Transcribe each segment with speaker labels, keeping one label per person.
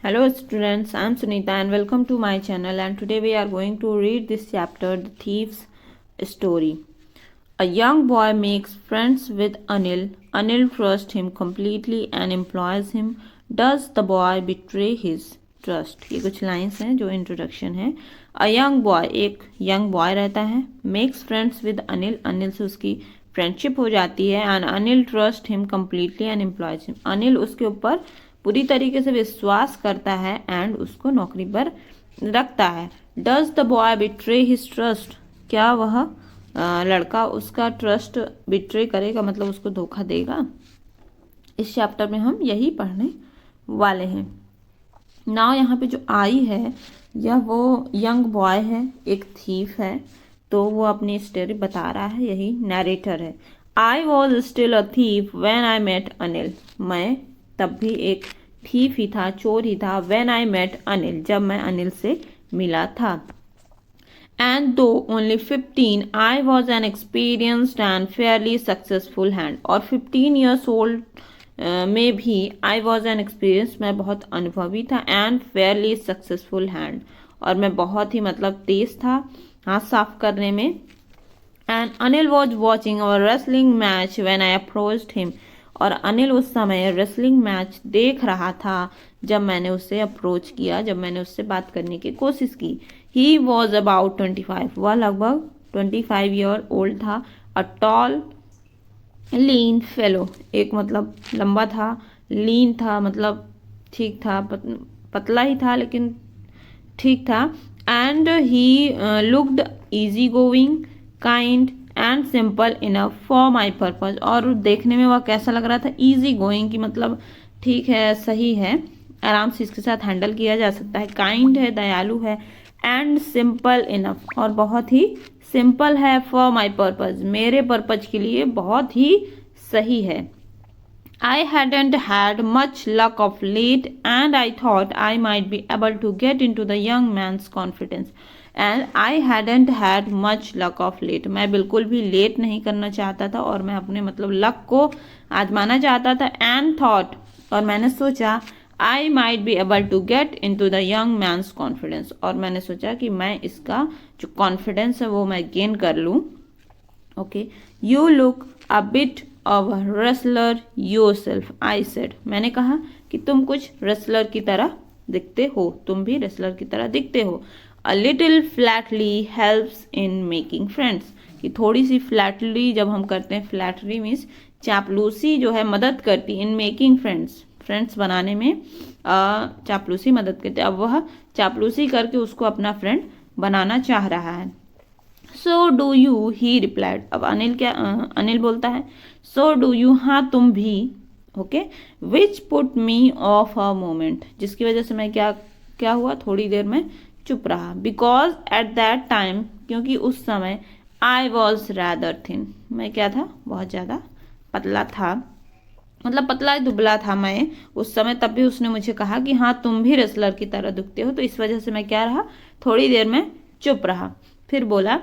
Speaker 1: Hello students, I am Sunita and welcome to my channel, and today we are going to read this chapter, The Thief's Story. A young boy makes friends with Anil. Anil trusts him completely and employs him. Does the boy betray his trust? ये कुछ lines हैं जो introduction है. A young boy, एक young boy रहता है. Makes friends with Anil. Anil से उसकी फ्रेंडशिप हो जाती है. And Anil trusts him completely and employs him. Anil उसके ऊपर पूरी तरीके से विश्वास करता है एंड उसको नौकरी पर रखता है. Does the boy betray his trust? क्या वह लड़का उसका ट्रस्ट बिट्रे करेगा, मतलब उसको धोखा देगा? इस चैप्टर में हम यही पढ़ने वाले हैं. नाउ यहाँ पे जो आई है यह वो यंग बॉय है, एक थीफ है, तो वो अपनी स्टोरी बता रहा है, यही नरेटर है. I was still a thief when I met Anil. मैं तब भी एक थीफ ही था, चोर ही था. व्हेन आई मेट अनिल, जब मैं अनिल से मिला था. एंड दो only 15 I was an experienced and Fairlie successful hand. और 15 ईयर्स ओल्ड में भी आई वॉज एन एक्सपीरियंस, मैं बहुत अनुभवी था. एंड फेयरली सक्सेसफुल हैंड, और मैं बहुत ही मतलब तेज था हाथ साफ करने में. And Anil was watching our wrestling match when I approached him. और अनिल उस समय रेसलिंग मैच देख रहा था जब मैंने उसे अप्रोच किया, जब मैंने उससे बात करने की कोशिश की. ही वॉज अबाउट 25, वह लगभग 25 ईयर ओल्ड था. अ टॉल लीन फेलो, एक मतलब लंबा था, लीन था मतलब ठीक था, पतला ही था लेकिन ठीक था. And he looked easy going, kind and simple enough for my purpose. और देखने में वह कैसा लग रहा था? इजी गोइंग की मतलब ठीक है, सही है, आराम से इसके साथ हैंडल किया जा सकता है. काइंड है, दयालु है. एंड सिंपल इनफ, और बहुत ही सिंपल है. फॉर माई पर्पज, मेरे पर्पज के लिए बहुत ही सही है. I hadn't had much luck of late and I thought I might be able to get into the young man's confidence. And I hadn't had much luck of late. मैं बिल्कुल भी late नहीं करना चाहता था और मैं अपने मतलब लक को आजमाना चाहता था. And thought, और मैंने सोचा I might be able to get into the young man's confidence. और मैंने सोचा कि मैं इसका जो कॉन्फिडेंस है वो मैं गेन कर लूँ. Okay, you look a bit of wrestler yourself, I said. मैंने कहा कि तुम कुछ रेसलर की तरह दिखते हो, तुम भी रेसलर की तरह दिखते हो. A little Flatley helps in making friends, कि थोड़ी सी फ्लैटली जब हम करते हैं, फ्लैटरी मीन्स चापलूसी जो है मदद करती इन मेकिंग फ्रेंड्स, फ्रेंड्स बनाने में चापलूसी मदद करती है. अब वह चापलूसी करके उसको अपना फ्रेंड बनाना चाह रहा है. So do you, he replied. अब अनिल बोलता है सो डू यू, हाँ तुम भी. Okay, which put me of a moment, जिसकी वजह से मैं क्या हुआ, थोड़ी देर में चुप रहा. बिकॉज एट दैट टाइम, क्योंकि उस समय आई वॉज रैदर थिन, मैं क्या था, बहुत ज़्यादा पतला था, मतलब पतला दुबला था मैं उस समय. तब भी उसने मुझे कहा कि हाँ तुम भी रेसलर की तरह दिखते हो, तो इस वजह से मैं क्या रहा, थोड़ी देर में चुप रहा. फिर बोला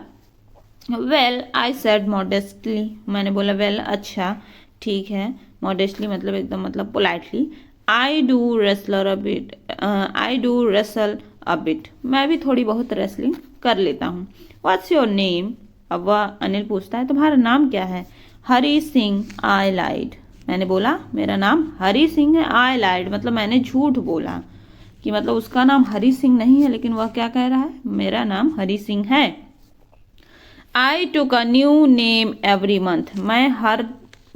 Speaker 1: वेल, आई सेड मॉडेस्टली, मैंने बोला वेल, अच्छा ठीक है. मॉडेस्टली मतलब एकदम मतलब politely. I do wrestler a bit, I do wrestle a bit, मैं भी थोड़ी बहुत रेसलिंग कर लेता हूँ. व्हाट्स योर नेम, अब वह अनिल पूछता है तुम्हारा नाम क्या है. हरी सिंह, आई लाइड. मैंने बोला मेरा नाम हरी सिंह है. आई लाइड मतलब मैंने झूठ बोला, कि मतलब उसका नाम हरी सिंह नहीं है, लेकिन वह क्या कह रहा है, मेरा नाम हरी सिंह है. I took a new name every month, मैं हर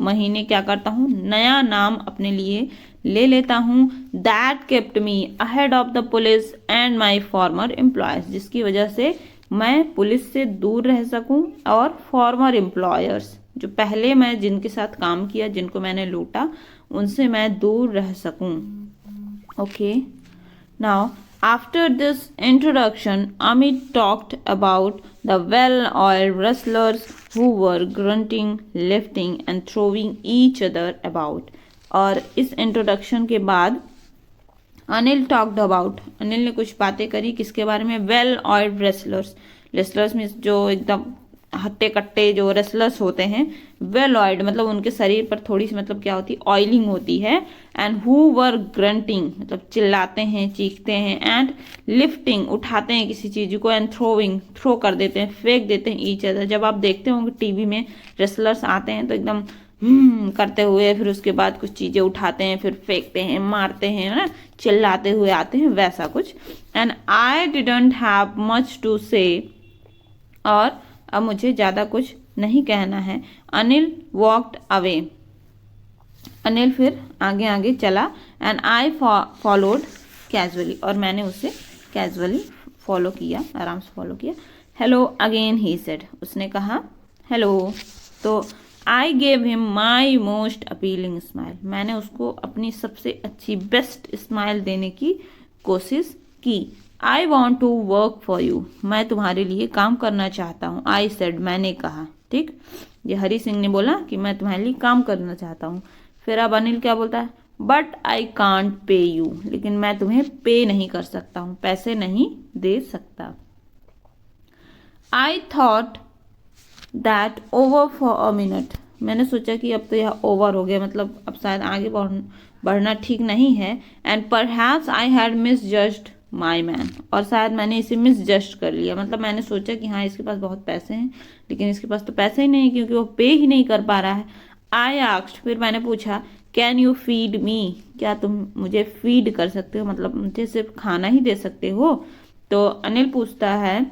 Speaker 1: महीने क्या करता हूँ, नया नाम अपने लिए ले लेता हूँ. That kept me ahead of the police and my farmer employees, जिसकी वजह से मैं पुलिस से दूर रह सकूँ और फॉर्मर एम्प्लॉयर्स, जो पहले मैं जिनके साथ काम किया, जिनको मैंने लूटा, उनसे मैं दूर रह सकूँ. Okay, now after this introduction, Amit talked about the well-oiled wrestlers who were grunting, lifting and throwing each other about. और इस इंट्रोडक्शन के बाद अनिल टॉक्ड अबाउट, अनिल ने कुछ बातें करी किसके बारे में, well oiled wrestlers. Wrestlers means जो एकदम हट्टे कट्टे जो रेसलर्स होते हैं, वेल ऑयल्ड मतलब उनके शरीर पर थोड़ी सी मतलब क्या होती है, ऑयलिंग होती है। एंड हु वर ग्रंटिंग मतलब चिल्लाते हैं, चीखते हैं। एंड लिफ्टिंग उठाते हैं किसी चीज को। एंड थ्रोइंग थ्रो कर देते हैं, फेंक देते हैं ईच अदर। जब आप देखते होंगे टीवी में रेसलर्स आते हैं तो एकदम करते हुए फिर उसके बाद कुछ चीजें उठाते हैं, फिर फेंकते हैं, मारते हैं ना, चिल्लाते हुए आते हैं, वैसा कुछ। And I didn't have much to say, और अब मुझे ज्यादा कुछ नहीं कहना है। अनिल वॉकड अवे, अनिल फिर आगे आगे चला। एंड आई फॉलोड कैजुअली, और मैंने उसे कैजुअली फॉलो किया, आराम से फॉलो किया। हेलो अगेन ही सेड, उसने कहा हेलो। तो I gave him my most appealing smile, मैंने उसको अपनी सबसे अच्छी बेस्ट स्माइल देने की कोशिश की। I want to work for you, मैं तुम्हारे लिए काम करना चाहता हूँ। आई सेड, मैंने कहा। ठीक, ये हरी सिंह ने बोला कि मैं तुम्हारे लिए काम करना चाहता हूँ। फिर अब अनिल क्या बोलता है, but I can't pay you, लेकिन मैं तुम्हें पे नहीं कर सकता हूँ, पैसे नहीं दे सकता। I thought that over for a minute, मैंने सोचा कि अब तो यह ओवर हो गया, मतलब अब शायद आगे बढ़ना ठीक नहीं है। And perhaps I had misjudged my man, और शायद मैंने इसे मिसजस्ट कर लिया, मतलब मैंने सोचा कि हाँ इसके पास बहुत पैसे हैं, लेकिन इसके पास तो पैसे ही नहीं, क्योंकि वो पे ही नहीं कर पा रहा है। आई आस्क्ड, फिर मैंने पूछा, कैन यू फीड मी, क्या तुम मुझे फीड कर सकते हो, मतलब मुझे सिर्फ खाना ही दे सकते हो। तो अनिल पूछता है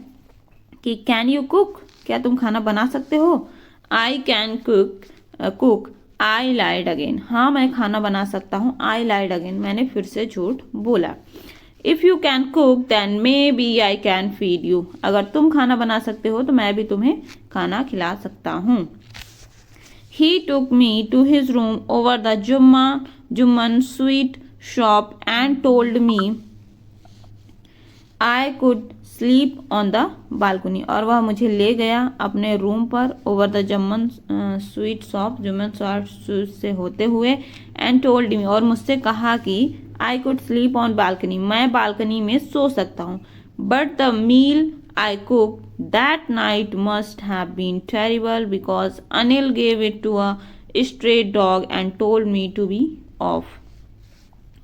Speaker 1: कि कैन यू कुक, क्या तुम खाना बना सकते हो। I can cook I lied again, हाँ मैं खाना बना सकता हूँ। आई लाइड अगेन, मैंने फिर से झूठ बोला। If you can cook then maybe I can feed you, अगर तुम खाना बना सकते हो तो मैं भी तुम्हें खाना खिला सकता हूँ। He took me to his room over the Jumman sweet shop and told me I could sleep on the balcony, और वह मुझे ले गया अपने रूम पर over the Jumman sweet shop, Jumman sweet से होते हुए। एंड टोल्ड मी, और मुझसे कहा कि I could sleep on balcony, मैं बालकनी में सो सकता हूँ। But the meal I cook that night must have been terrible because Anil gave it to a stray dog and told me to be off.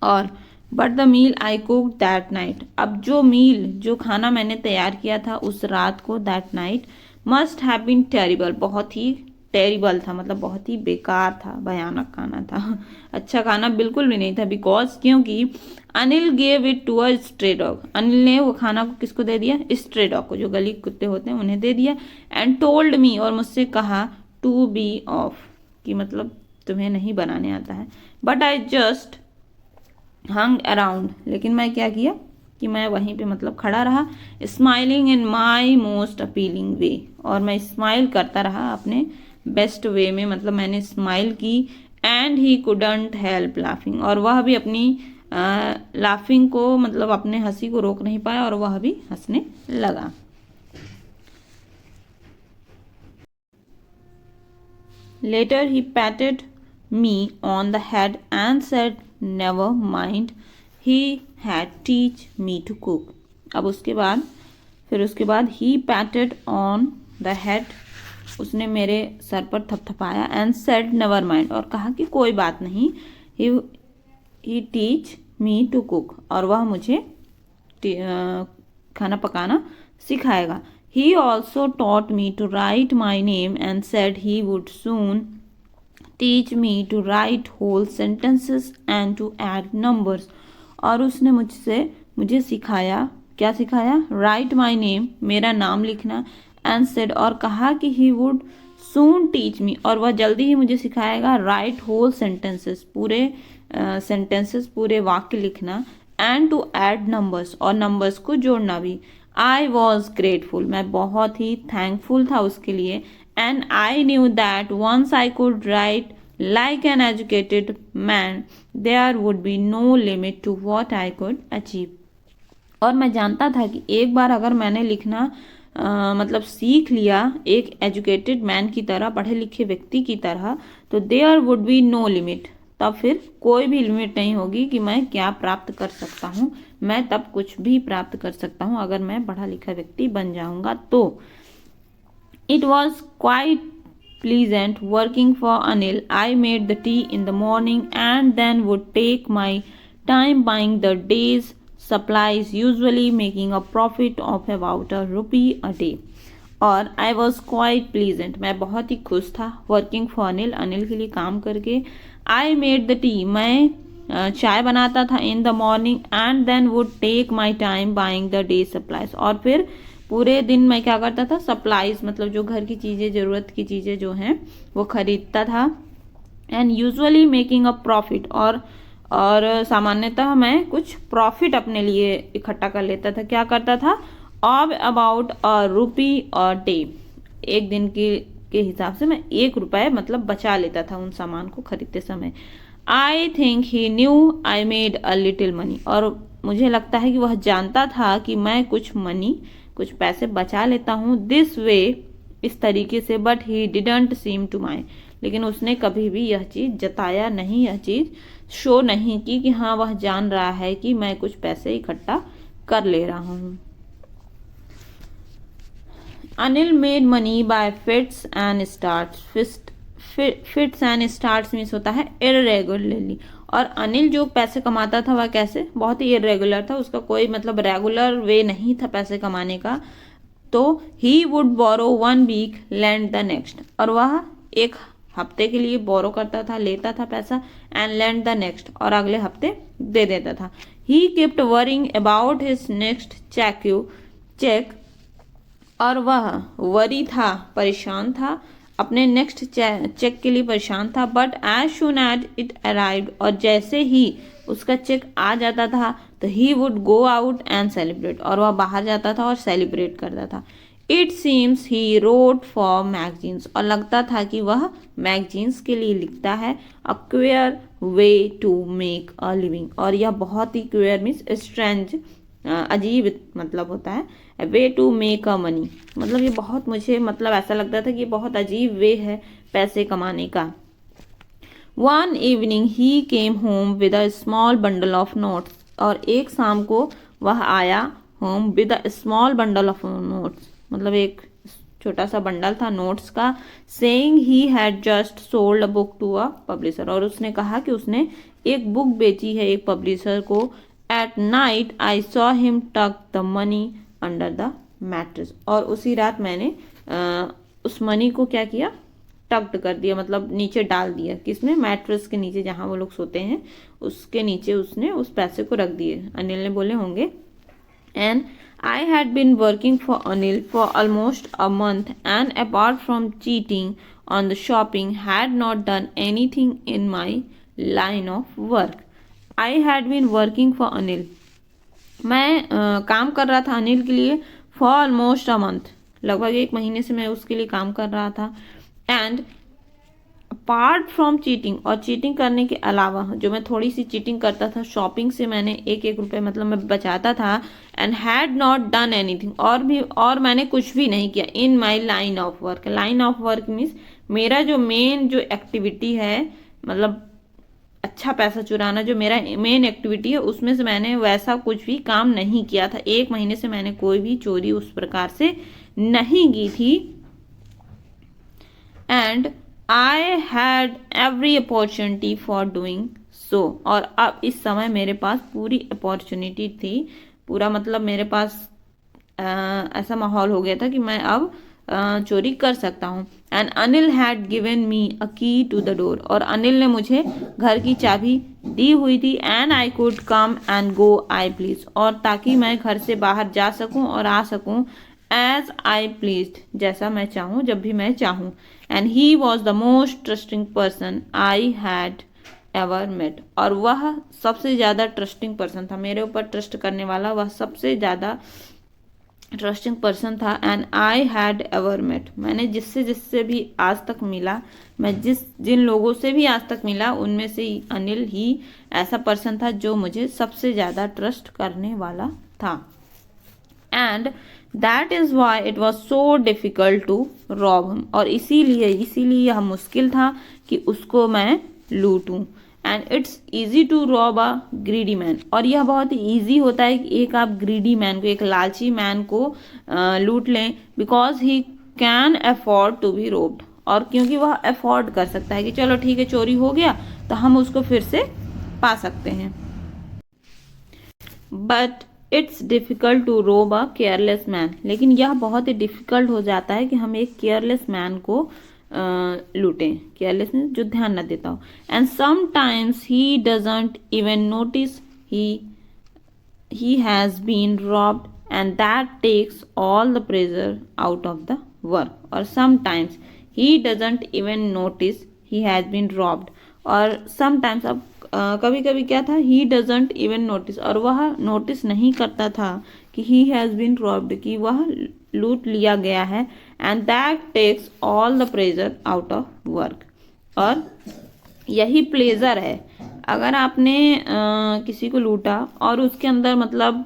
Speaker 1: और but the meal I cook that night, अब जो खाना मैंने तैयार किया था उस रात को, that night must have been terrible, बहुत ही टेरिबल था, मतलब बहुत ही बेकार था, भयानक खाना था, अच्छा खाना बिल्कुल भी नहीं था। बिकॉज, क्योंकि Anil gave it to a stray dog, Anil ने वो खाना को किसको दे दिया, स्ट्रे डॉग को, जो गली कुत्ते होते हैं उन्हें दे दिया। एंड टोल्ड मी, और मुझसे कहा टू बी ऑफ, कि मतलब तुम्हें नहीं बनाने आता है। But I just hung around, लेकिन मैं क्या किया कि मैं वहीं पे मतलब खड़ा रहा। Smiling in my most appealing way, और मैं स्माइल करता रहा अपने बेस्ट वे में, मतलब मैंने स्माइल की। And he couldn't help laughing, और वह भी अपनी लाफिंग को मतलब अपने हंसी को रोक नहीं पाया, और वह भी हंसने लगा। Later he patted me on the head and said never mind, he had teach me to cook। अब उसके बाद he patted on the head, उसने मेरे सर पर थपथपाया। and said never mind, और कहा कि कोई बात नहीं। he teach me to cook, और वह मुझे खाना पकाना सिखाएगा। he also taught me to write my name and said he would soon teach me to write whole sentences and to add numbers, और उसने मुझे सिखाया, क्या सिखाया, राइट माई नेम, मेरा नाम लिखना। एंड सेड, और कहा कि he would soon teach me, और वह जल्दी ही मुझे सिखाएगा, राइट होल सेंटेंसेस, पूरे सेंटेंसेस, पूरे वाक्य लिखना। एंड टू ऐड नंबर्स, और नंबर्स को जोड़ना भी। आई वॉज ग्रेटफुल, मैं बहुत ही थैंकफुल था उसके लिए। And I knew that once I could write like an educated man there would be no limit to what I could achieve, और मैं जानता था कि एक बार अगर मैंने लिखना मतलब सीख लिया एक एजुकेटेड मैन की तरह, पढ़े लिखे व्यक्ति की तरह, तो there would be no limit, तब फिर कोई भी लिमिट नहीं होगी कि मैं क्या प्राप्त कर सकता हूँ, मैं तब कुछ भी प्राप्त कर सकता हूँ अगर मैं पढ़ा लिखा व्यक्ति बन जाऊंगा तो। It was quite pleasant working for Anil. I made the tea in the morning and then would take my time buying the day's supplies, usually making a profit of about ₹1 a day. और I was quite pleasant, मैं बहुत ही खुश था, working for Anil, Anil के लिए काम करके। I made the T, मैं चाय बनाता था in the morning, and then would take my time buying the day supplies, और फिर पूरे दिन मैं क्या करता था, सप्लाईज मतलब जो घर की चीज़ें, ज़रूरत की चीज़ें जो हैं वो खरीदता था। And usually making a profit, और सामान्यतः मैं कुछ प्रॉफिट अपने लिए इकट्ठा कर लेता था। क्या करता था, ऑफ अबाउट ₹1 अ डे, एक दिन के हिसाब से मैं ₹1 मतलब बचा लेता था उन सामान को खरीदते समय। I think he new I made a little money, और मुझे लगता है कि वह जानता था कि मैं कुछ पैसे बचा लेता हूँ। दिस वे, इस तरीके से, but he didn't seem to my, लेकिन उसने कभी भी यह चीज़ जताया नहीं, यह चीज़ शो नहीं की कि हाँ वह जान रहा है कि मैं कुछ पैसे इकट्ठा कर ले रहा हूँ। Anil made money by fits and starts. Fits and starts means होता है इरेगुलरली, और अनिल जो पैसे कमाता था वह कैसे, बहुत ही इरेगुलर था, उसका कोई मतलब रेगुलर वे नहीं था पैसे कमाने का। तो he would borrow 1 week lend the next, और वह एक हफ्ते के लिए बोरो करता था, लेता था पैसा, एंड लैंड द नेक्स्ट, और अगले हफ्ते दे देता था। He kept worrying about his next cheque, और वह वरी था, परेशान था, अपने नेक्स्ट चेक के लिए परेशान था। But as soon as it arrived, और जैसे ही उसका चेक आ जाता था तो he would go out and celebrate, और वह बाहर जाता था और सेलिब्रेट करता था। It seems he wrote for magazines, और लगता था कि वह मैगजीन्स के लिए लिखता है। A queer way to make a living, और यह बहुत ही क्वेयर मीन्स स्ट्रेंज, अजीब मतलब होता है, way to make a money, मतलब ये बहुत, मुझे मतलब ऐसा लगता था कि ये बहुत अजीब वे है पैसे कमाने का। One evening he came home with a small bundle of notes, और एक शाम को वह आया home with a small bundle of notes, मतलब एक छोटा सा बंडल था नोट्स का। Saying he had just sold a book to a publisher, और उसने कहा कि उसने एक बुक बेची है एक पब्लिशर को। At night I saw him tuck the money under the mattress, और उसी रात मैंने उस मनी को क्या किया, टक्ड कर दिया, मतलब नीचे डाल दिया। किसमें, मैट्रेस के नीचे, जहाँ वो लोग सोते हैं उसके नीचे उसने उस पैसे को रख दिए, अनिल ने बोले होंगे। And I had been working for Anil for almost a month, and apart from cheating on the shopping had not done anything in my line of work. I had been working for Anil, मैं काम कर रहा था अनिल के लिए, for almost a month, लगभग 1 महीने से मैं उसके लिए काम कर रहा था। एंड अपार्ट फ्रॉम चीटिंग, और चीटिंग करने के अलावा जो मैं थोड़ी सी चीटिंग करता था, शॉपिंग से मैंने एक रुपये मतलब मैं बचाता था। And had not done anything, और मैंने कुछ भी नहीं किया in my line of work. Line of work means मेरा जो मेन जो एक्टिविटी है, मतलब अच्छा पैसा चुराना जो मेरा मेन एक्टिविटी है, उसमें से मैंने वैसा कुछ भी काम नहीं किया था। 1 महीने से मैंने कोई भी चोरी उस प्रकार से नहीं की थी। And I had every opportunity for doing so, और अब इस समय मेरे पास पूरी अपॉर्चुनिटी थी, पूरा मतलब मेरे पास ऐसा माहौल हो गया था कि मैं अब चोरी कर सकता हूँ। And Anil had given me a key to the door, और अनिल ने मुझे घर की चाबी दी हुई थी। And I could come and go I please, और ताकि मैं घर से बाहर जा सकूं और आ सकूं एज आई प्लीज, जैसा मैं चाहूँ, जब भी मैं चाहूँ। And he was the most trusting person I had ever met, और वह सबसे ज़्यादा ट्रस्टिंग पर्सन था, मेरे ऊपर ट्रस्ट करने वाला वह सबसे ज़्यादा ट्रस्टिंग पर्सन था। And I had ever met, मैंने जिससे भी आज तक मिला, मैं जिन लोगों से भी आज तक मिला, उनमें से अनिल ही ऐसा पर्सन था जो मुझे सबसे ज़्यादा ट्रस्ट करने वाला था। And that is why it was so difficult to rob him, और इसीलिए यह मुश्किल था कि उसको मैं लूटूं। And it's easy to rob a greedy man, और यह बहुत ही ईजी होता है कि एक आप ग्रीडी मैन को, एक लालची मैन को लूट लें, because he can afford to be robbed, और क्योंकि वह अफोर्ड कर सकता है कि चलो ठीक है चोरी हो गया तो हम उसको फिर से पा सकते हैं। बट इट्स डिफिकल्ट टू रोब अ केयरलेस मैन, लेकिन यह बहुत ही डिफिकल्ट हो जाता है कि हम एक केयरलेस मैन को लूटें। केयरलेस जो ध्यान न देता हो। And sometimes he doesn't even notice he has been robbed, and that takes all the pressure out of the work. Or sometimes he doesn't even notice he has been robbed, और sometimes अब कभी कभी क्या था, he doesn't even notice, और वह notice नहीं करता था कि he has been robbed, कि वह लूट लिया गया है, and that takes all the pressure out of work। और यही प्लेजर है। अगर आपने किसी को लूटा और उसके अंदर मतलब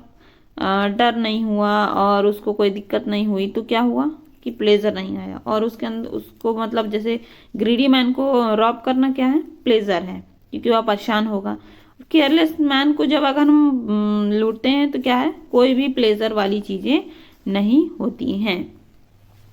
Speaker 1: डर नहीं हुआ और उसको कोई दिक्कत नहीं हुई तो क्या हुआ कि प्लेजर नहीं आया, और उसके अंदर उसको मतलब जैसे ग्रीडी मैन को रॉब करना क्या है, प्लेजर है, क्योंकि वह परेशान होगा। केयरलेस मैन को जब अगर हम लूटते हैं तो क्या है, कोई भी प्लेजर वाली चीजें नहीं होती हैं।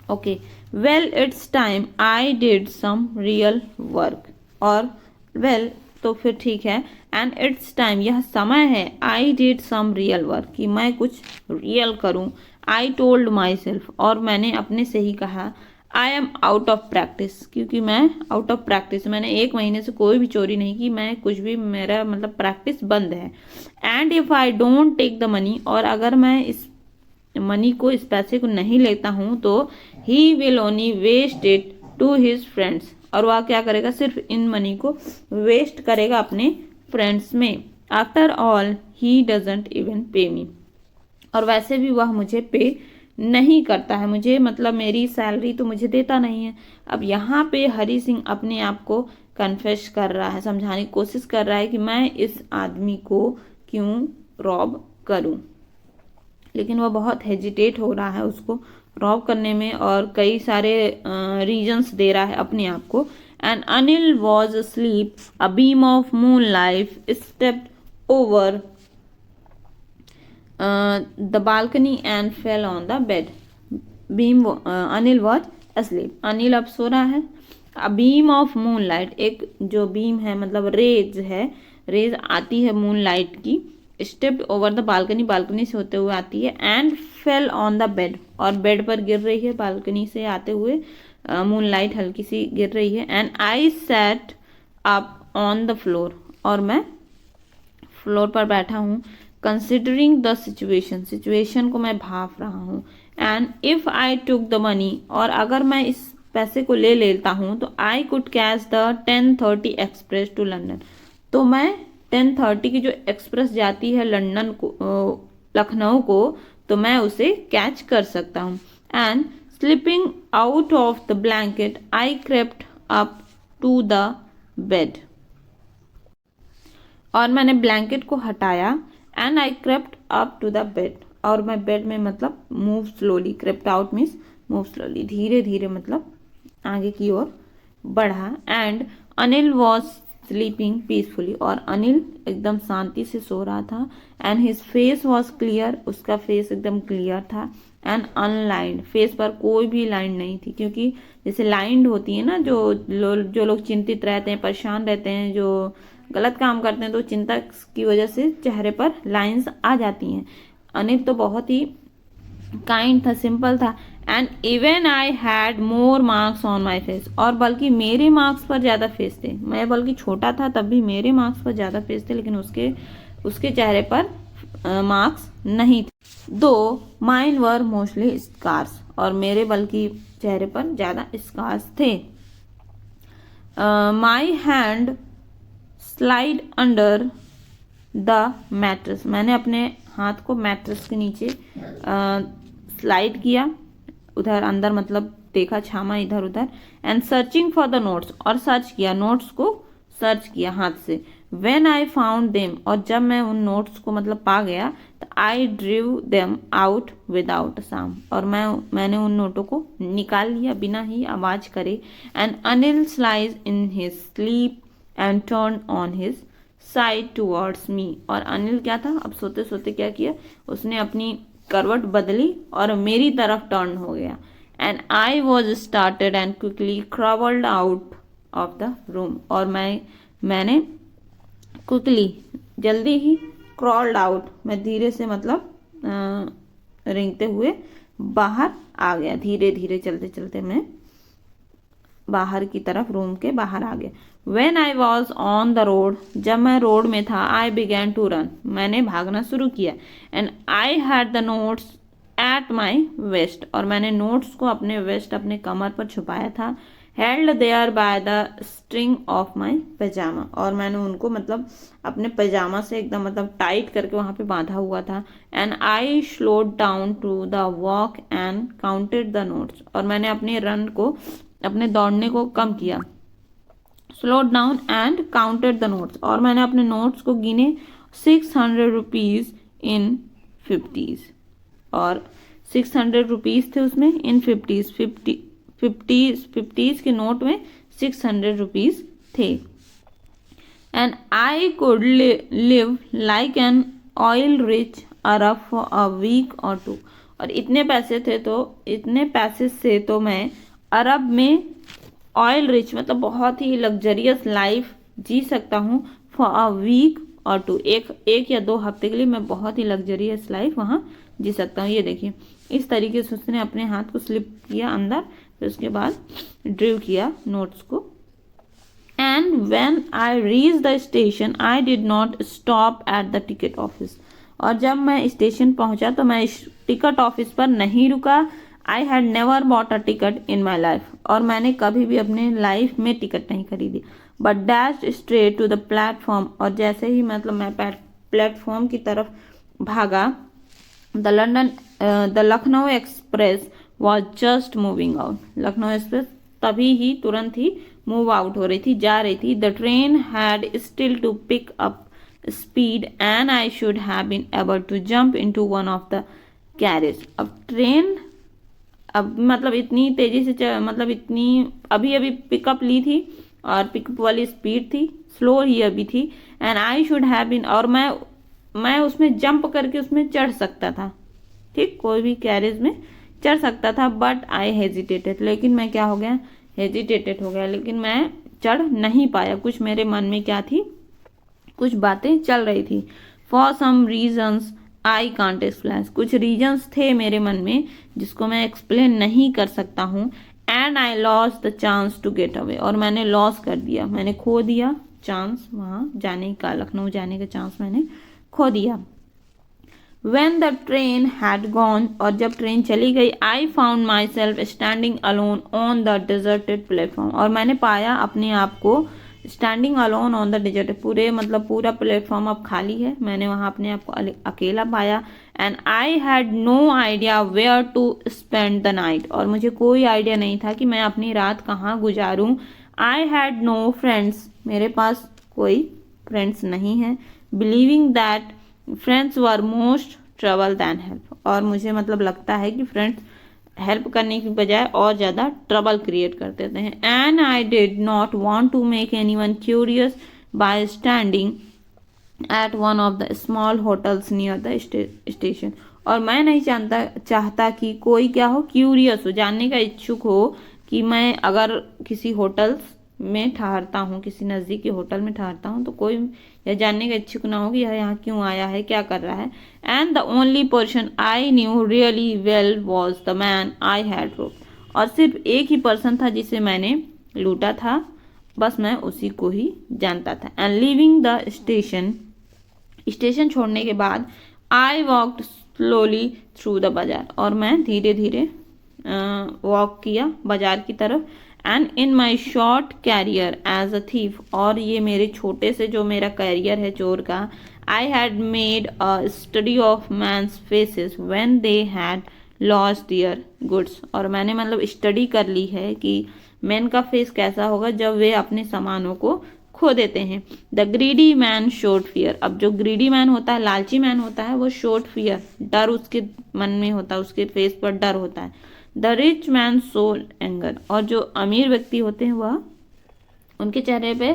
Speaker 1: Okay, well it's time I did some real work, और वेल तो फिर ठीक है, एंड इट्स टाइम यह समय है, I did some real work कि मैं कुछ रियल करूं। आई टोल्ड माई सेल्फ, और मैंने अपने से ही कहा, I am out of practice, क्योंकि मैं आउट ऑफ प्रैक्टिस, मैंने 1 महीने से कोई भी चोरी नहीं की, मैं कुछ भी, मेरा मतलब प्रैक्टिस बंद है। And if I don't take the money, और अगर मैं इस मनी को, इस पैसे को नहीं लेता हूं तो he will only waste it to his friends, और वह क्या करेगा, सिर्फ इन मनी को वेस्ट करेगा अपने फ्रेंड्स में। After all he doesn't even पे मी, और वैसे भी वह मुझे पे नहीं करता है, मुझे मतलब मेरी सैलरी तो मुझे देता नहीं है। अब यहाँ पे हरी सिंह अपने आप को कन्फेस कर रहा है, समझाने की कोशिश कर रहा है कि मैं इस आदमी को क्यों रॉब करूं, लेकिन वह बहुत हेजिटेट हो रहा है उसको रॉब करने में, और कई सारे रीजंस दे रहा है अपने आप को। And Anil was asleep, a beam of moonlight stepped over the balcony and fell on the bed. Anil was asleep, Anil अब सो रहा है। a beam of moonlight, एक जो बीम है मतलब रेज है, रेज आती है मूनलाइट की, stepped over the balcony, balcony से होते हुए आती है, and fell on the bed, और बेड पर गिर रही है, बालकनी से आते हुए मूनलाइट हल्की सी गिर रही है। And I sat up on the floor, और मैं फ्लोर पर बैठा हूँ। कंसिडरिंग द सिचुएशन, सिचुएशन को मैं भाप रहा हूँ। And if I took the money, और अगर मैं इस पैसे को ले लेता हूँ तो I could catch the 10:30 express to London, तो मैं 10:30 की जो एक्सप्रेस जाती है लंदन को, लखनऊ को, तो मैं उसे कैच कर सकता हूँ। And slipping out of the blanket I crept up to the bed, और मैंने ब्लैंकेट को हटाया। And I crept up to the bed, और मैं बेड में मतलब move slowly, crept out means move slowly, धीरे धीरे मतलब आगे की ओर बढ़ा। And Anil was sleeping peacefully, और अनिल एकदम शांति से सो रहा था। And his face was clear, उसका फेस एकदम क्लियर था। एंड अनलाइंड, फेस पर कोई भी लाइन नहीं थी, क्योंकि जैसे लाइंड होती है ना, जो लोग चिंतित रहते हैं, परेशान रहते हैं, जो गलत काम करते हैं, तो चिंता की वजह से चेहरे पर लाइंस आ जाती हैं। अनिल तो बहुत ही काइंड था, सिंपल था। And even I had more marks on my face, और बल्कि मेरे मार्क्स पर ज़्यादा फेस थे, मैं बल्कि छोटा था तब भी मेरे मार्क्स पर ज़्यादा फेस थे, लेकिन उसके चेहरे पर मार्क्स नहीं थे। दो माइन वर मोस्टली स्कार्स, और मेरे बल्कि चेहरे पर ज़्यादा स्कार्स थे। My hand slide under the mattress, मैंने अपने हाथ को मैट्रेस के नीचे स्लाइड किया, उधर अंदर मतलब देखा, छामा इधर उधर। And searching for the notes, और सर्च किया, नोट्स को सर्च किया हाथ से। व्हेन आई फाउंड देम, और जब मैं उन नोट्स को मतलब पा गया, तो I drew them out without sound, और मैंने उन नोटों को निकाल लिया बिना ही आवाज करे। And Anil स्लाइज in his sleep and turn on his side towards me, और अनिल क्या था, अब सोते सोते क्या किया, उसने अपनी करवट बदली और मेरी तरफ टर्न हो गया। And I was started and quickly crawled out of the room. और मैंने क्विकली जल्दी ही क्रॉल्ड आउट, मैं धीरे से मतलब रेंगते हुए बाहर आ गया। धीरे धीरे चलते चलते मैं बाहर की तरफ रूम के बाहर आ गया। When I was on the road, जब मैं रोड में था, I began to run, मैंने भागना शुरू किया। And I had the notes at my waist, और मैंने नोट्स को अपने वेस्ट, अपने कमर पर छुपाया था। Held there by the string of my pajama, और मैंने उनको मतलब अपने पैजामा से एकदम मतलब टाइट करके वहाँ पे बांधा हुआ था। And I slowed down to the walk and counted the notes, और मैंने अपने रन को, अपने दौड़ने को कम किया। Slowed down and counted the notes, और मैंने अपने नोट्स को गिने 600 रुपीज इन 50s, और 600 रुपीज थे उसमें इन 50s, 50s के नोट में 600 रुपीज थे। And I could live like an oil rich Arab for a week or two, और इतने पैसे से तो मैं अरब में ऑयल रिच मतलब बहुत ही लग्जरियस लाइफ जी सकता हूँ। For a week or to, एक या 2 हफ्ते के लिए मैं बहुत ही लग्जरियस लाइफ वहाँ जी सकता हूँ। ये देखिए, इस तरीके से उसने अपने हाथ को स्लिप किया अंदर, फिर उसके बाद ड्रिव किया नोट्स को। And when I reach the station I did not stop at the ticket office, और जब मैं स्टेशन पहुंचा तो मैं टिकट ऑफिस पर नहीं रुका। I had never bought a ticket in my life, और मैंने कभी भी अपने लाइफ में टिकट नहीं खरीदी। But dash straight to the platform, और जैसे ही मतलब मैं प्लेटफॉर्म की तरफ भागा, the Lucknow express was just moving out, Lucknow express तभी ही तुरंत ही मूव आउट हो रही थी, जा रही थी। The train had still to pick up speed and I should have been able to jump into one of the carriage. अब ट्रेन अब मतलब इतनी तेजी से मतलब इतनी अभी पिकअप ली थी, और पिकअप वाली स्पीड थी, स्लो ही अभी थी। And I should have been, और मैं उसमें जंप करके उसमें चढ़ सकता था, ठीक, कोई भी कैरेज में चढ़ सकता था। बट आई हेजिटेटेड, लेकिन मैं क्या हो गया, हेजिटेटेड हो गया, लेकिन मैं चढ़ नहीं पाया। कुछ मेरे मन में क्या थी, कुछ बातें चल रही थी। For some reasons I can't explain, कुछ रीजन्स थे मेरे मन में जिसको मैं एक्सप्लेन नहीं कर सकता हूँ। And I loss the chance to get away, और मैंने लॉस कर दिया, मैंने खो दिया चांस वहाँ जाने का, लखनऊ जाने का चांस मैंने खो दिया। When the train had gone, और जब ट्रेन चली गई, I found myself standing alone on the deserted platform, और मैंने पाया अपने आप को standing alone on the dessert, पूरा प्लेटफॉर्म अब खाली है, मैंने वहाँ अपने आप को अकेला पाया। And I had no idea where to spend the night, और मुझे कोई आइडिया नहीं था कि मैं अपनी रात कहाँ गुजारूँ। आई हैड नो फ्रेंड्स, मेरे पास कोई फ्रेंड्स नहीं है। Believing that friends were most trouble than help, और मुझे मतलब लगता है कि फ्रेंड्स हेल्प करने की बजाय और ज़्यादा ट्रबल क्रिएट कर देते हैं। And I did not want to make anyone curious by standing at one of the small hotels near the station, और मैं नहीं चाहता कि कोई क्या हो, क्यूरियस हो, जानने का इच्छुक हो कि मैं अगर किसी होटल्स में ठहरता हूँ, किसी नज़दीकी होटल में ठहरता हूँ, तो कोई यह जानने का इच्छुक ना हो कि यह यहाँ क्यों आया है, क्या कर रहा है। And the only person I knew really well was the man I had robed, और सिर्फ एक ही पर्सन था जिसे मैंने लूटा था, बस मैं उसी को ही जानता था। एंड लिविंग द स्टेशन छोड़ने के बाद I walked slowly through the बाजार, और मैं धीरे धीरे वॉक किया बाजार की तरफ। And in my short career as a thief, और ये मेरे छोटे से जो मेरा कैरियर है चोर का, I had made a study of man's faces when they had lost their goods, और मैंने मतलब स्टडी कर ली है कि मैन का फेस कैसा होगा जब वे अपने सामानों को खो देते हैं। The greedy man showed fear, अब जो ग्रीडी मैन होता है, लालची मैन होता है, वो शोड फियर, डर उसके मन में होता है, उसके फेस पर डर होता है। The rich man showed anger, और जो अमीर व्यक्ति होते हैं वह उनके चेहरे पे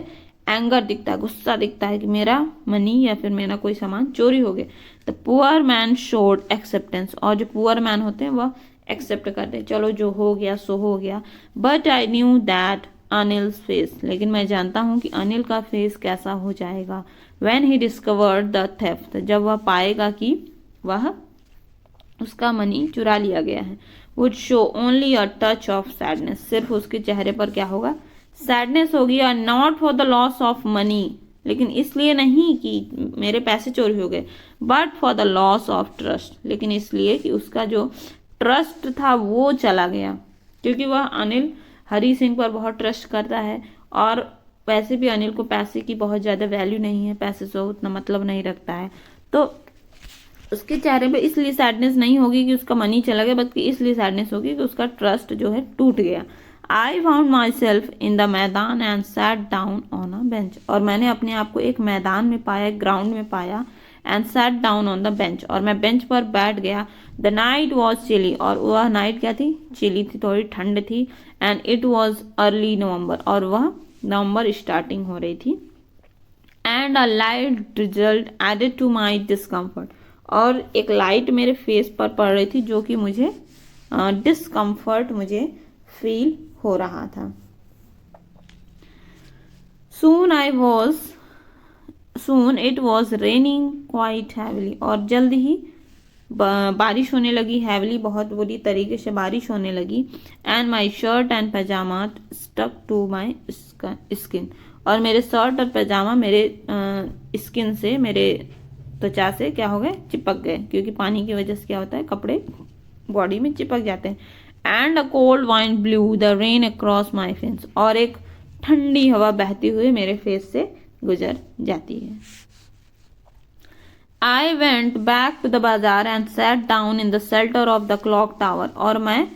Speaker 1: एंगर दिखता है, गुस्सा दिखता है कि मेरा मनी या फिर मेरा कोई सामान चोरी हो गया। The poor man showed acceptance, और जो पुअर मैन होते हैं वह एक्सेप्ट कर दे, चलो जो हो गया सो हो गया। But I knew that Anil's face, लेकिन मैं जानता हूँ कि अनिल का फेस कैसा हो जाएगा। When he discovered the theft, जब वह पाएगा कि वह उसका मनी चुरा लिया गया है। Would show only a touch of sadness, सिर्फ उसके चेहरे पर क्या होगा, सैडनेस होगी। और not for the loss of money, लेकिन इसलिए नहीं कि मेरे पैसे चोरी हो गए, but for the loss of trust, लेकिन इसलिए कि उसका जो ट्रस्ट था वो चला गया, क्योंकि वह अनिल हरी सिंह पर बहुत ट्रस्ट करता है। और वैसे भी अनिल को पैसे की बहुत ज़्यादा वैल्यू नहीं है, पैसे से उतना मतलब नहीं रखता है। तो उसके चेहरे पे इसलिए सैडनेस नहीं होगी कि उसका मनी चला गया, बल्कि इसलिए सैडनेस होगी कि उसका ट्रस्ट जो है टूट गया। I found my self in the maidan and sat down on a bench, और मैंने अपने आप को एक मैदान में पाया, एक ग्राउंड में पाया। And sat down on the bench, और मैं बेंच पर बैठ गया। द नाइट वॉज चिली, और वह नाइट क्या थी, चिली थी, थोड़ी ठंड थी। And it was early November, और वह नवंबर स्टार्टिंग हो रही थी। And a light drizzled added to my discomfort, और एक लाइट मेरे फेस पर पड़ रही थी, जो कि मुझे डिस्कम्फर्ट मुझे फील हो रहा था। Soon it was raining quite heavily, और जल्द ही बारिश होने लगी, हैवली बहुत बुरी तरीके से बारिश होने लगी। And my shirt and pyjama stuck to my skin, और मेरे शर्ट और पैजामा मेरे स्किन से, मेरे त्वचा से क्या हो गए, चिपक गए, क्योंकि पानी की वजह से क्या होता है, कपड़े बॉडी में चिपक जाते हैं। And a cold wind blue the rain across my face, और एक ठंडी हवा बहती हुई मेरे फेस से गुजर जाती है। I went back to the bazaar and sat down in the shelter of the clock tower, और मैं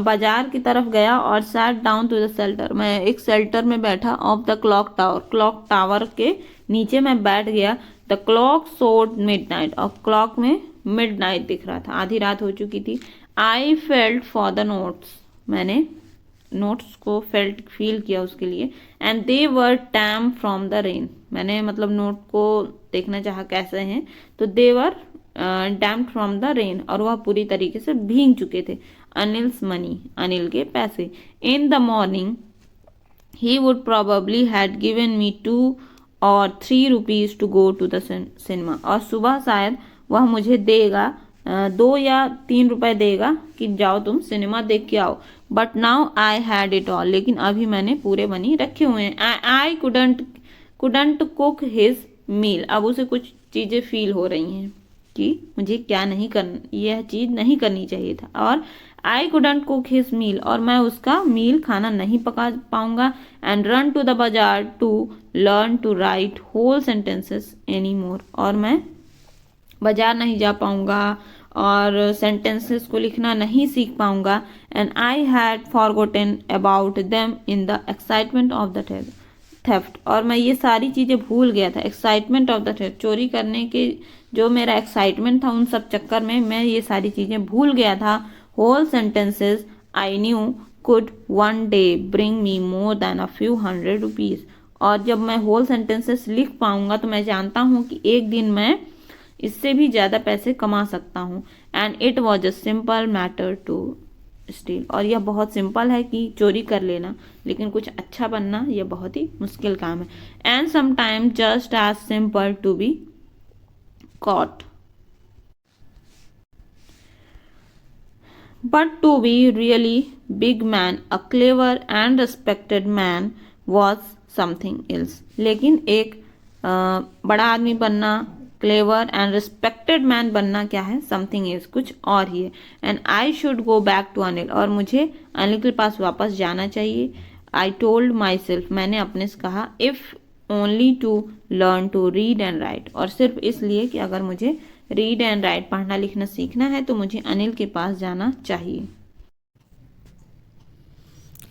Speaker 1: बाजार की तरफ गया और sat down to the shelter, मैं एक शेल्टर में बैठा, of the clock tower, clock tower के नीचे मैं बैठ गया। द क्लॉक शोड मिडनाइट, और क्लॉक में मिडनाइट दिख रहा था, आधी रात हो चुकी थी। I felt for the notes, मैंने नोट्स को फील किया उसके लिए। And they were time from the rain, मैंने मतलब नोट को देखना चाहा कैसे हैं, तो दे वर डैम्ड फ्रॉम द रेन, और वह पूरी तरीके से भीग चुके थे। अनिल्स मनी, अनिल के पैसे। In the morning he would probably had given me 2 or 3 rupees to go to the cinema, और सुबह शायद वह मुझे देगा 2 या 3 रुपए देगा कि जाओ तुम सिनेमा देख के आओ। But now I had it all, लेकिन अभी मैंने पूरे मनी रखे हुए हैं। I couldn't cook his meal, अब उसे कुछ चीज़ें फील हो रही हैं कि मुझे क्या नहीं करना, यह चीज़ नहीं करनी चाहिए था। और I couldn't cook his meal, और मैं उसका मील खाना नहीं पका पाऊंगा। And run to the bazaar to learn to write whole sentences any more, और मैं बाजार नहीं जा पाऊंगा और सेंटेंसेस को लिखना नहीं सीख पाऊंगा। And I had forgotten about them in the excitement of the theft, और मैं ये सारी चीज़ें भूल गया था। एक्साइटमेंट ऑफ द थेफ्ट, चोरी करने के जो मेरा एक्साइटमेंट था, उन सब चक्कर में मैं ये सारी चीज़ें भूल गया था। Whole sentences I knew could one day bring me more than a few hundred rupees, और जब मैं होल सेंटेंसेस लिख पाऊंगा तो मैं जानता हूँ कि एक दिन मैं इससे भी ज़्यादा पैसे कमा सकता हूँ। And it was a simple matter to steal, और यह बहुत सिंपल है कि चोरी कर लेना, लेकिन कुछ अच्छा बनना यह बहुत ही मुश्किल काम है। And sometime just as simple to be caught, but to be really big man, a clever and respected man was something else, लेकिन एक बड़ा आदमी बनना, क्लेवर एंड रिस्पेक्टेड मैन बनना क्या है, समथिंग इज, कुछ और ही है। And I should go back to Anil, और मुझे अनिल के पास वापस जाना चाहिए। आई टोल्ड माई सेल्फ, मैंने अपने से कहा, if only to learn to read and write, और सिर्फ इसलिए कि अगर मुझे रीड एंड राइट, पढ़ना लिखना सीखना है तो मुझे अनिल के पास जाना चाहिए।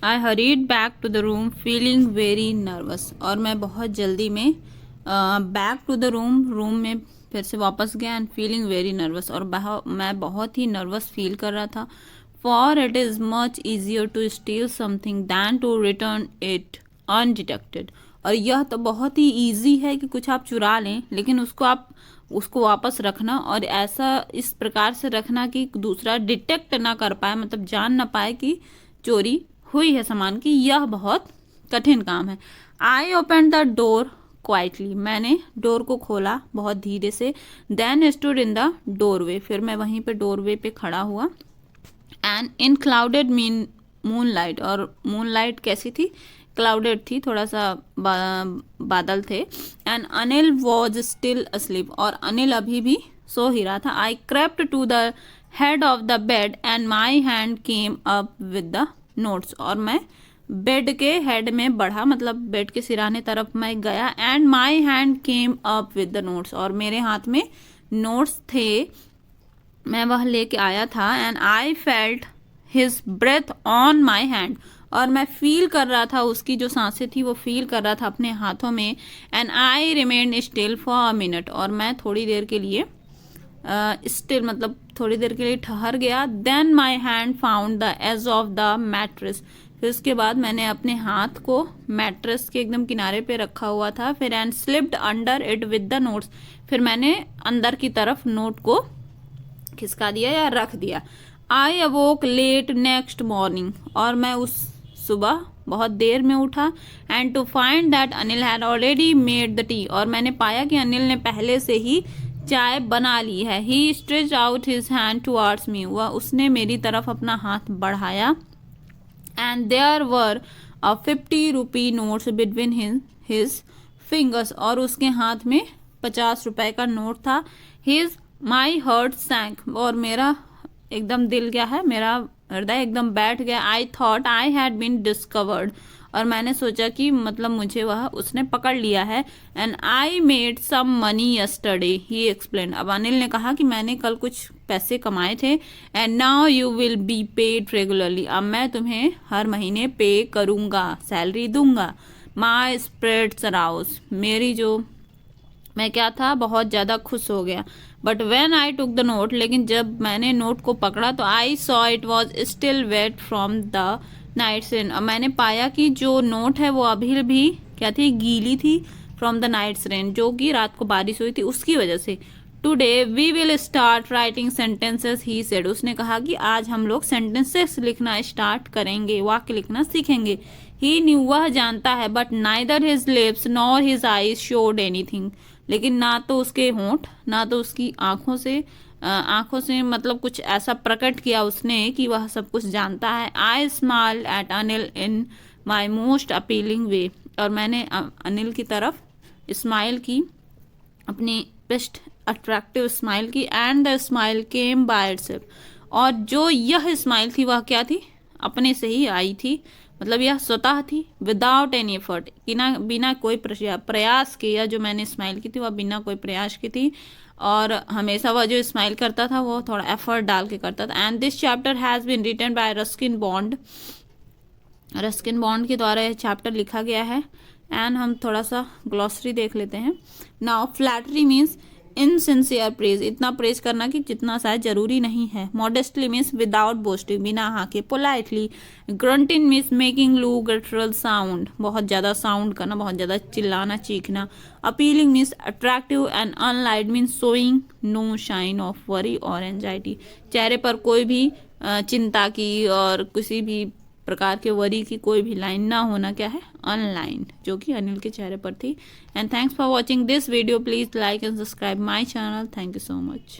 Speaker 1: I hurried back to the room feeling very nervous, और मैं बहुत जल्दी में बैक टू द रूम में फिर से वापस गया। एंड फीलिंग वेरी नर्वस, और मैं बहुत ही नर्वस फील कर रहा था। For it is much easier to steal something than to return it undetected, और यह तो बहुत ही ईजी है कि कुछ आप चुरा लें, लेकिन उसको आप उसको वापस रखना, और ऐसा इस प्रकार से रखना कि दूसरा डिटेक्ट ना कर पाए, मतलब जान ना पाए कि चोरी हुई है सामान की। यह बहुत कठिन काम है। I open the door quietly, मैंने डोर को खोला बहुत धीरे से। Then stood in the doorway, फिर मैं वहीं पे डोरवे पे खड़ा हुआ। And in clouded mean moonlight, और मूनलाइट कैसी थी? क्लाउडेड थी, थोड़ा सा बादल थे। And Anil was still asleep, और अनिल अभी भी सो ही रहा था। I crept to the head of the bed and my hand came up with the notes, और मैं बेड के हेड में बढ़ा, मतलब बेड के सिराने तरफ मैं गया। And my hand came up with the notes, और मेरे हाथ में नोट्स थे, मैं वह लेके आया था। And I felt his breath on my hand, और मैं फील कर रहा था, उसकी जो सांसें थी वो फील कर रहा था अपने हाथों में। And I remained still for a minute, और मैं थोड़ी देर के लिए स्टिल मतलब थोड़ी देर के लिए ठहर गया। Then my hand found the edge of the mattress, फिर उसके बाद मैंने अपने हाथ को मैट्रेस के एकदम किनारे पे रखा हुआ था। फिर and slipped under it with the notes, फिर मैंने अंदर की तरफ नोट को खिसका दिया या रख दिया। I awoke late next morning, और मैं उस सुबह बहुत देर में उठा। And to find that Anil had already made the tea, और मैंने पाया कि अनिल ने पहले से ही चाय बना ली है। He stretched out his hand towards me, वह उसने मेरी तरफ अपना हाथ बढ़ाया। And there were a 50 rupee notes between his fingers, और उसके हाथ में 50 रुपए का नोट था। हिज माई हार्ट सैंक, और मेरा एकदम दिल क्या है, मेरा हृदय एकदम बैठ गया। I thought I had been discovered, और मैंने सोचा कि मतलब मुझे वह उसने पकड़ लिया है। And I made some money yesterday, he explain, अब अनिल ने कहा कि मैंने कल कुछ पैसे कमाए थे। And now you will be paid regularly, अब मैं तुम्हें हर महीने पे करूंगा, सैलरी दूंगा। माई स्प्रिट्स अराउज, मेरी जो मैं क्या था, बहुत ज़्यादा खुश हो गया। But when I took the note, लेकिन जब मैंने नोट को पकड़ा तो I saw it was still wet from the night's rain, अब मैंने पाया कि जो नोट है वो अभी भी क्या थी, गीली थी। फ्रॉम द नाइट्स रेन, जो कि रात को बारिश हुई थी उसकी वजह से। Today we will start writing sentences, he said, उसने कहा कि आज हम लोग सेंटेंसेस लिखना स्टार्ट करेंगे, वाक्य लिखना सीखेंगे। ही न्यू, वह जानता है। But neither his lips nor his eyes showed anything, लेकिन ना तो उसके होंठ ना तो उसकी आंखों से मतलब कुछ ऐसा प्रकट किया उसने कि वह सब कुछ जानता है। I smiled at Anil in my most appealing way, और मैंने अनिल की तरफ स्माइल की, अपनी बेस्ट अट्रैक्टिव स्माइल की। And the smile came by itself, और जो यह स्माइल थी वह क्या थी, अपने से ही आई थी, मतलब यह स्वतः थी। विदाउट एनी एफर्ट, बिना कोई प्रयास के, या जो मैंने स्माइल की थी वह बिना कोई प्रयास की थी। और हमेशा वह जो स्माइल करता था वो थोड़ा एफर्ट डाल के करता था। And this chapter has been written by Ruskin Bond, Ruskin Bond के द्वारा यह चैप्टर लिखा गया है। एंड हम थोड़ा सा ग्लॉसरी देख लेते हैं। Now flattery means insincere praise, इतना प्रेज करना कि जितना शायद जरूरी नहीं है। मॉडेस्टली मीन्स विदाउट बोस्टिंग, बिना हाके। Politely, grunting means making low guttural sound, बहुत ज़्यादा साउंड करना, बहुत ज़्यादा चिल्लाना चीखना। Appealing means attractive. And unlit means showing no shine of worry और एंजाइटी, चेहरे पर कोई भी चिंता की और किसी भी प्रकार के वरी की कोई भी लाइन ना होना, क्या है, अनलाइन, जो कि अनिल के चेहरे पर थी। And thanks for watching this video, please like and subscribe my channel. Thank you so much.